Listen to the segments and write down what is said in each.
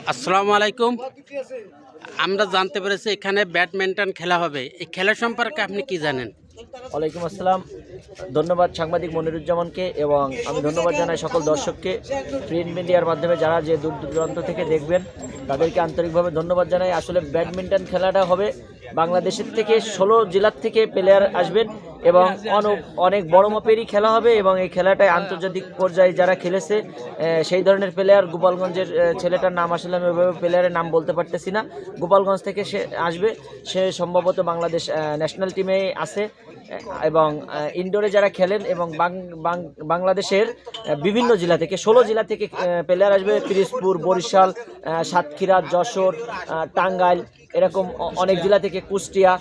আসসালামু আলাইকুম। আমরা জানতে পেরেছি এখানে ব্যাডমিন্টন খেলা হবে। এই খেলা সম্পর্কে আপনি কি জানেন? ওয়ালাইকুম আসসালাম। ধন্যবাদ সাংবাদিক মনিরুজ্জামানকে এবং আমি ধন্যবাদ জানাই সকল দর্শককে প্রিন্ট মিডিয়ার মাধ্যমে যারা যে দূর দূরান্ত থেকে দেখবেন তাদেরকে আন্তরিকভাবে ধন্যবাদ জানাই। আসলে ব্যাডমিন্টন খেলাটা হবে বাংলাদেশের থেকে 16 জেলার থেকে প্লেয়ার আসবেন এবং অনেক বড় মাপেরই খেলা হবে এবং এই খেলাটায় আন্তর্জাতিক পর্যায়ে যারা খেলেছে সেই ধরনের প্লেয়ার। গোপালগঞ্জের ছেলেটার নাম আসলে আমি ওইভাবে প্লেয়ারের নাম বলতে পারতেছি না। গোপালগঞ্জ থেকে সে আসবে, সে সম্ভবত বাংলাদেশ ন্যাশনাল টিমে আছে এবং ইনডোরে যারা খেলেন এবং বাংলাদেশের বিভিন্ন জেলা থেকে 16 জেলা থেকে প্লেয়ার আসবে। পিরোজপুর, বরিশাল, সাতক্ষীরা, যশোর, টাঙ্গাইল, এরকম অনেক জেলা থেকে, কুষ্টিয়া,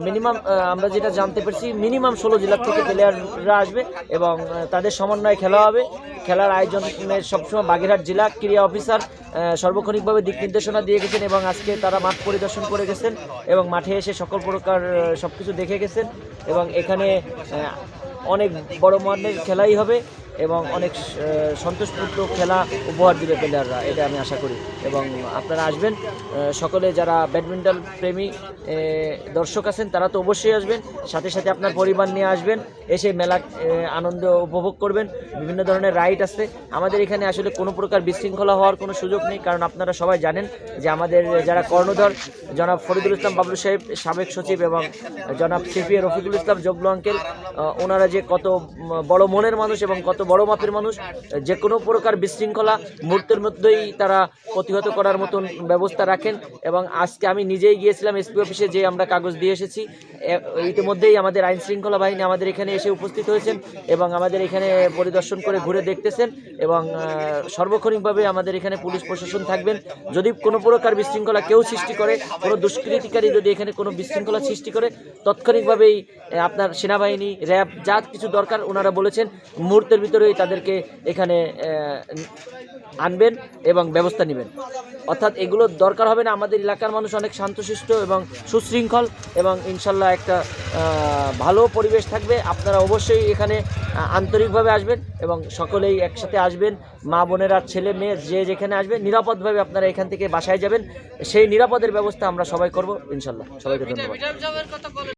মিনিমাম আমরা যেটা জানতে পারছি মিনিমাম 16 জেলা থেকে প্লেয়াররা আসবে এবং তাদের সমন্বয়ে খেলা হবে। খেলার আয়োজনের সবসময় বাগেরহাট জেলা ক্রীড়া অফিসার সার্বক্ষণিকভাবে দিক নির্দেশনা দিয়ে গেছেন এবং আজকে তারা মাঠ পরিদর্শন করে গেছেন এবং মাঠে এসে সকল প্রকার সব কিছু দেখে গেছেন এবং এখানে অনেক বড় মানের খেলাই হবে এবং অনেক সন্তোষপূর্ণ খেলা উপহার দিবে প্লেয়াররা, এটা আমি আশা করি। এবং আপনারা আসবেন, সকলে যারা ব্যাডমিন্টন প্রেমী দর্শক আছেন তারা তো অবশ্যই আসবেন, সাথে সাথে আপনার পরিবার নিয়ে আসবেন, এসে মেলা আনন্দ উপভোগ করবেন। বিভিন্ন ধরনের রাইড আছে আমাদের এখানে। আসলে কোনো প্রকার বিশৃঙ্খলা হওয়ার কোনো সুযোগ নেই, কারণ আপনারা সবাই জানেন যে আমাদের যারা কর্ণধর জনাব ফরিদুল ইসলাম বাবলু সাহেব সাবেক সচিব এবং জনাব সিপিএ রফিকুল ইসলাম জগলু আঙ্কেল, ওনারা যে কত বড় মনের মানুষ এবং কত বড় মাপের মানুষ। যে কোনো প্রকার বিশৃঙ্খলা মুহূর্তের মধ্যেই তারা প্রতিহত করার মতন ব্যবস্থা রাখেন এবং আজকে আমি নিজেই গিয়েছিলাম এসপি অফিসে, যে আমরা কাগজ দিয়ে এসেছি। ইতিমধ্যেই আমাদের আইন শৃঙ্খলা বাহিনী আমাদের এখানে এসে উপস্থিত হয়েছেন এবং আমাদের এখানে পরিদর্শন করে ঘুরে দেখতেছেন এবং সার্বক্ষণিকভাবে আমাদের এখানে পুলিশ প্রশাসন থাকবেন। যদি কোনো প্রকার বিশৃঙ্খলা কেউ সৃষ্টি করে, কোনো দুষ্কৃতিকারী যদি এখানে কোনো বিশৃঙ্খলা সৃষ্টি করে, তাৎক্ষণিকভাবেই আপনার সেনাবাহিনী, র্যাব যা কিছু দরকার ওনারা বলেছেন মুহূর্তের ভিতরেই তাদেরকে এখানে আনবেন এবং ব্যবস্থা নেবেন। অর্থাৎ এগুলো দরকার হবে না। আমাদের এলাকার মানুষ অনেক শান্তশিষ্ট এবং সুশৃঙ্খল এবং ইনশাল্লাহ একটা ভালো পরিবেশ থাকবে। আপনারা অবশ্যই এখানে আন্তরিকভাবে আসবেন এবং সকলেই একসাথে আসবেন। মা বোনেরা, ছেলে মেয়ে যে যেখানে আসবেন নিরাপদভাবে আপনারা এখান থেকে বাসায় যাবেন, সেই নিরাপদের ব্যবস্থা আমরা সবাই করব ইনশাল্লাহ। সবাইকে ধন্যবাদ।